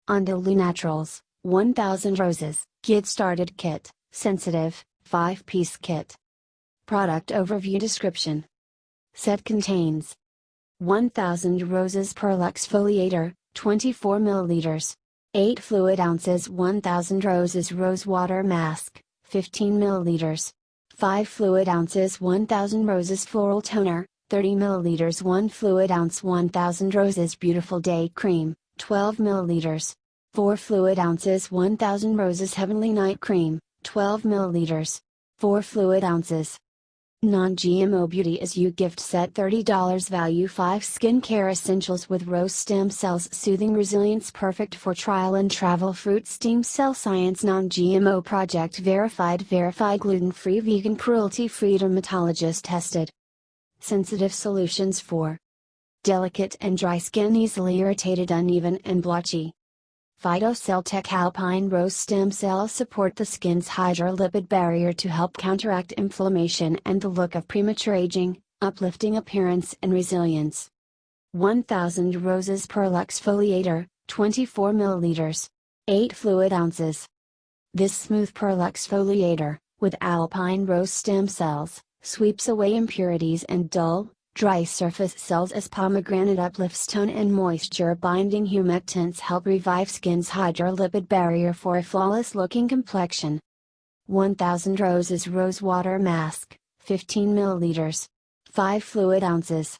Andalou Naturals, 1000 Roses, Get Started Kit, Sensitive, 5-piece kit. Product Overview Description. Set contains 1000 Roses Pearl Exfoliator, 24 ml, 8 fluid ounces 1000 Roses Rose Water Mask, 15 ml, 5 fluid ounces 1000 Roses Floral Toner, 30 ml 1 fluid ounce 1000 Roses Beautiful Day Cream, 12 ml, 4 fluid ounces 1000 Roses Heavenly Night Cream, 12 ml, 4 fluid ounces. Non-GMO Beauty is You Gift Set $30 Value 5 Skincare Essentials with Rose Stem Cells Soothing Resilience Perfect for Trial and Travel Fruit Stem Cell Science Non-GMO Project Verified Gluten-Free Vegan Cruelty-Free Dermatologist Tested. Sensitive Solutions for delicate and dry skin, easily irritated, uneven and blotchy. PhytoCellTech Alpine Rose Stem Cells support the skin's hydrolipid barrier to help counteract inflammation and the look of premature aging, uplifting appearance and resilience. 1000 Roses Pearl Exfoliator, 24 ml, 8 fluid ounces. This smooth pearl exfoliator, with alpine rose stem cells, sweeps away impurities and dull, dry surface cells as pomegranate uplifts tone and moisture binding humectants help revive skin's hydrolipid barrier for a flawless looking complexion. 1000 Roses Rose Water Mask, 15 ml, 5 fluid ounces.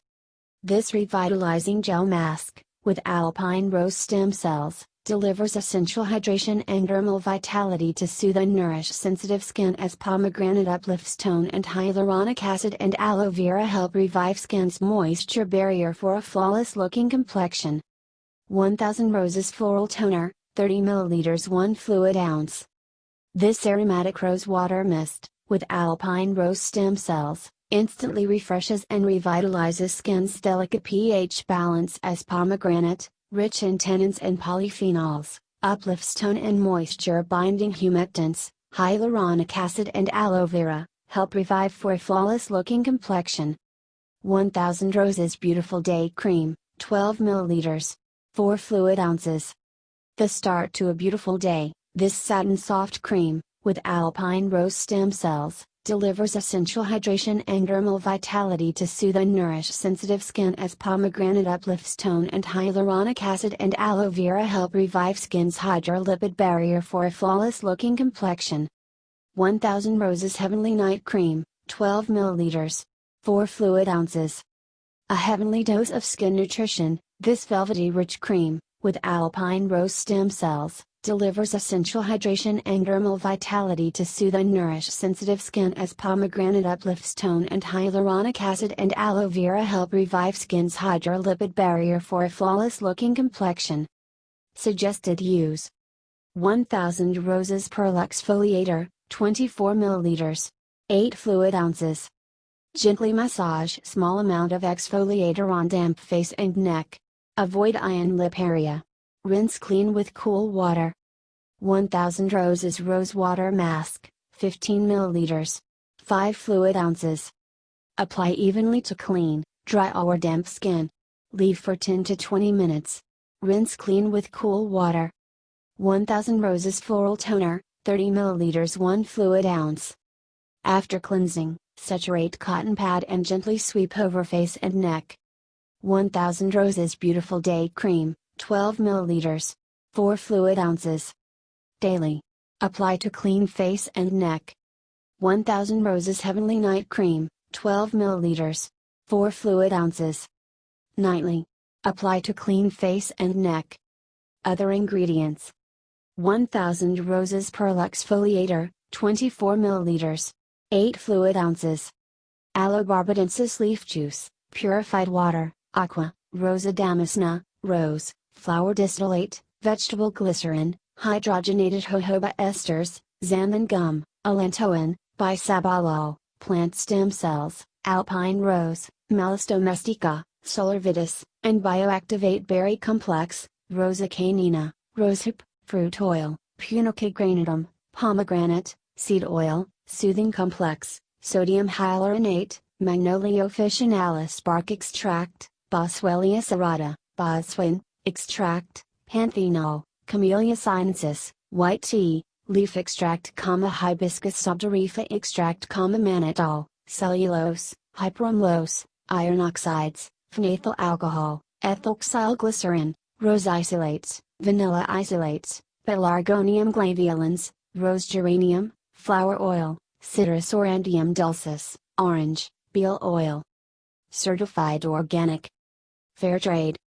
This revitalizing gel mask, with alpine rose stem cells, delivers essential hydration and dermal vitality to soothe and nourish sensitive skin as pomegranate uplifts tone and hyaluronic acid and aloe vera help revive skin's moisture barrier for a flawless looking complexion. 1000 Roses Floral Toner, 30 ml 1 fluid ounce. This aromatic rose water mist, with alpine rose stem cells, instantly refreshes and revitalizes skin's delicate pH balance as pomegranate, rich in tannins and polyphenols, uplifts tone and moisture binding humectants, hyaluronic acid and aloe vera, help revive for a flawless looking complexion. 1000 Roses Beautiful Day Cream, 12 ml, 4 fluid ounces. The start to a beautiful day, this satin soft cream, with alpine rose stem cells, delivers essential hydration and dermal vitality to soothe and nourish sensitive skin as pomegranate uplifts tone and hyaluronic acid and aloe vera help revive skin's hydrolipid barrier for a flawless looking complexion. 1000 Roses Heavenly Night Cream, 12 ml, 4 fluid ounces. A heavenly dose of skin nutrition, this velvety rich cream, with alpine rose stem cells, delivers essential hydration and dermal vitality to soothe and nourish sensitive skin as pomegranate uplifts tone and hyaluronic acid and aloe vera help revive skin's hydrolipid barrier for a flawless looking complexion. Suggested use: 1000 Roses Pearl Exfoliator, 24 ml, 8 fluid ounces. Gently massage small amount of exfoliator on damp face and neck. Avoid eye and lip area. Rinse clean with cool water. 1000 Roses Rose Water Mask, 15 ml, 5 fluid ounces. Apply evenly to clean, dry or damp skin. Leave for 10 to 20 minutes. Rinse clean with cool water. 1000 Roses Floral Toner, 30 ml 1 fluid ounce. After cleansing, saturate cotton pad and gently sweep over face and neck. 1000 Roses Beautiful Day Cream, 12 ml, 4 fluid ounces. Daily. Apply to clean face and neck. 1000 Roses Heavenly Night Cream, 12 ml, 4 fluid ounces. Nightly. Apply to clean face and neck. Other ingredients: 1000 Roses Pearl Exfoliator, 24 ml, 8 fluid ounces. Aloe barbadensis leaf juice, purified water, aqua, rosa damascena, rose, flower distillate, vegetable glycerin, hydrogenated jojoba esters, xanthan gum, allantoin, bisabolol, plant stem cells, alpine rose, Malus domestica, solar vitis, and bioactivate berry complex, rosa canina, rosehip, fruit oil, punica granatum, pomegranate, seed oil, soothing complex, sodium hyaluronate, magnolia officinalis bark extract, boswellia serrata, boswin, extract, panthenol, Camellia sinensis, white tea, leaf extract, hibiscus subterifa extract, mannitol, cellulose, hyperamylose, iron oxides, phenethyl alcohol, ethylxylglycerin, rose isolates, vanilla isolates, pelargonium glaveolens, rose geranium, flower oil, citrus aurantium dulcis, orange, betel oil. Certified organic. Fair trade.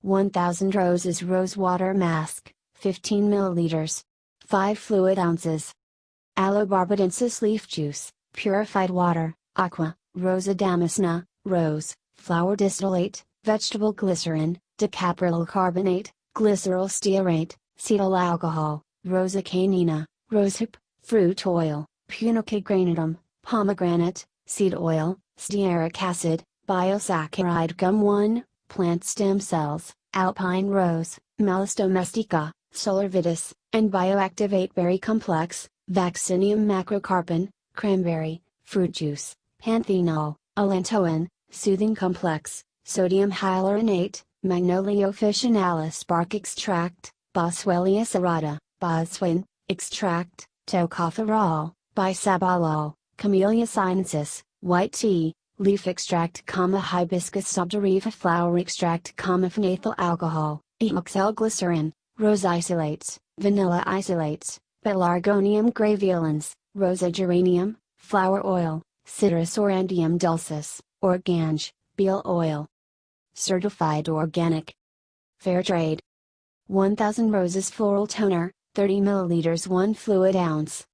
1000 roses rose water mask, 15 milliliters. 5 fluid ounces. Aloe barbadensis leaf juice, purified water, aqua, rosa damascena, rose, flower distillate, vegetable glycerin, decapryllyl carbonate, glycerol stearate, cetyl alcohol, rosa canina, rosehip, fruit oil, punica granatum, pomegranate, seed oil, stearic acid, biosaccharide gum 1, plant stem cells, alpine rose, Melis domestica, solar vitis, and bioactivate berry complex, vaccinium macrocarpon, cranberry, fruit juice, panthenol, allantoin, soothing complex, sodium hyaluronate, magnolia officinalis bark extract, boswellia serrata, boswin, extract, tocopherol, bisabolol, camellia sinensis, white tea, leaf extract, hibiscus subterifa flower extract, phenethyl alcohol, ethoxylglycerin, rose isolates, vanilla isolates, pelargonium graveolens, rosa geranium, flower oil, citrus aurantium dulcis, organge, betel oil. Certified organic. Fair trade. 1000 roses floral toner, 30 milliliters 1 fluid ounce.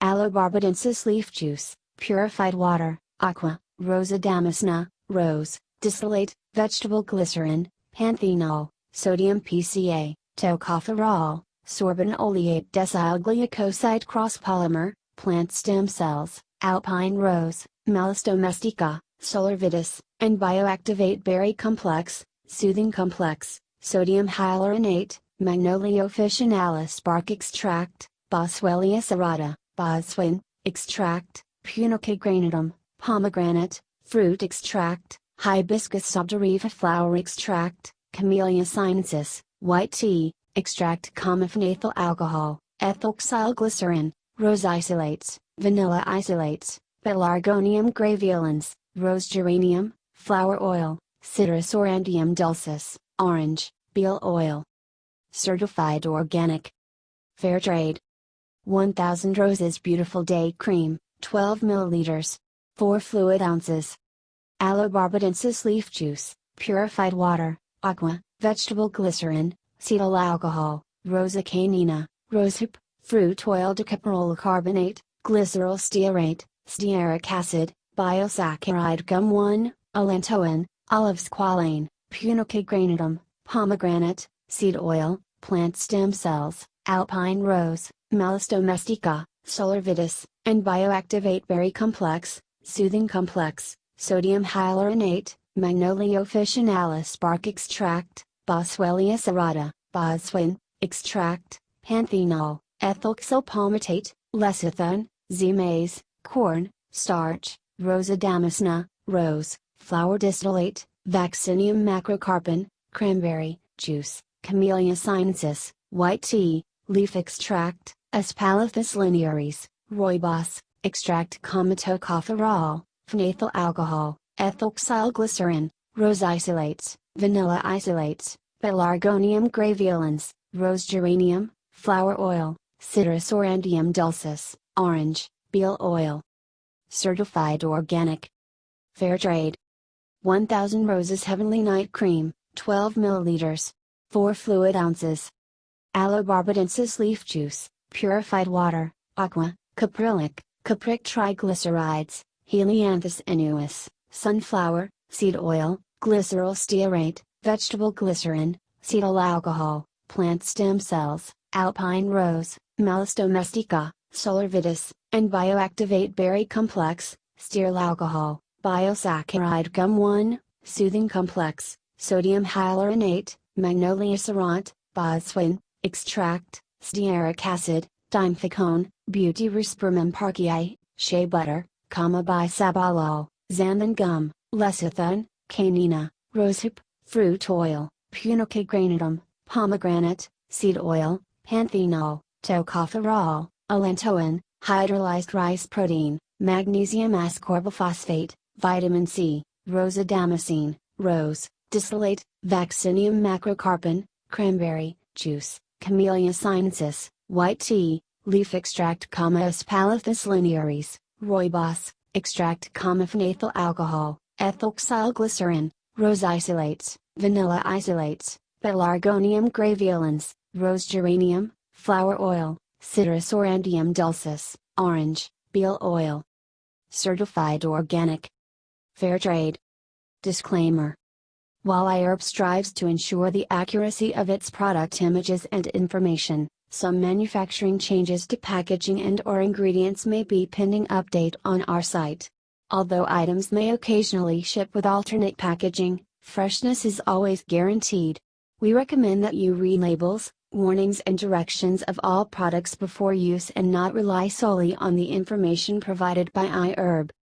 Aloe barbadensis leaf juice, purified water, aqua, rosa damascena, rose, distillate, vegetable glycerin, panthenol, sodium PCA, tocopherol, sorbin oleate desylglycoside cross polymer, plant stem cells, alpine rose, Melis domestica, solar vitis, and bioactivate berry complex, soothing complex, sodium hyaluronate, magnolia officinalis bark extract, boswellia serrata, boswin, extract, punica granatum, pomegranate, fruit extract, hibiscus subterifa flower extract, camellia sinensis, white tea, extract, phenethyl alcohol, ethylxylglycerin, rose isolates, vanilla isolates, pelargonium graveolens, rose geranium, flower oil, citrus aurantium dulcis, orange, betel oil. Certified organic. Fair trade. 1000 roses beautiful day cream, 12 milliliters. 4 fluid ounces. Aloe barbadensis leaf juice, purified water, aqua, vegetable glycerin, cetyl alcohol, rosa canina, rosehip, fruit oil decapryllyl carbonate, glycerol stearate, stearic acid, biosaccharide gum 1, allantoin, olive squalane, punica granatum, pomegranate, seed oil, plant stem cells, alpine rose, Melis domestica, solar vitis, and bioactivate berry complex, soothing complex, sodium hyaluronate, magnolia officinalis bark extract, boswellia serrata, boswin, extract, panthenol, ethyl palmitate, lecithin, Z-maize, corn, starch, rosa damascena, rose, flower distillate, vaccinium macrocarpon, cranberry, juice, camellia sinensis, white tea, leaf extract, Aspalathus linearis, rooibos, extract, tocopherol, phenethyl alcohol, ethylxylglycerin, rose isolates, vanilla isolates, pelargonium graveolens, rose geranium, flower oil, citrus aurantium dulcis, orange, betel oil. Certified organic. Fair trade. 1000 roses heavenly night cream, 12 milliliters. 4 fluid ounces. Aloe barbadensis leaf juice, purified water, aqua, caprylic, capric triglycerides, helianthus annuus, sunflower, seed oil, glycerol stearate, vegetable glycerin, cetyl alcohol, plant stem cells, alpine rose, Melis domestica, solar vitis, and bioactivate berry complex, stearyl alcohol, biosaccharide gum 1, soothing complex, sodium hyaluronate, magnolia serrate, boswin, extract, stearic acid, dimethicone, butyrospermum parkii, shea butter, bisabolol, xanthan gum, lecithin, canina, rosehip, fruit oil, punica granatum, pomegranate, seed oil, panthenol, tocopherol, allantoin, hydrolyzed rice protein, magnesium ascorbyl vitamin C, rosadamicin, rose, distillate, vaccinium macrocarpon, cranberry, juice, Camellia sinensis, white tea, leaf extract, Ascalephus linearis, rooibos, extract, phenethyl alcohol, ethylxylglycerin, rose isolates, vanilla isolates, Pelargonium graveolens, rose geranium, flower oil, citrus aurantium dulcis, orange, betel oil. Certified organic. Fair trade. Disclaimer. While iHerb strives to ensure the accuracy of its product images and information, some manufacturing changes to packaging and/or ingredients may be pending update on our site. Although items may occasionally ship with alternate packaging, freshness is always guaranteed. We recommend that you read labels, warnings and directions of all products before use and not rely solely on the information provided by iHerb.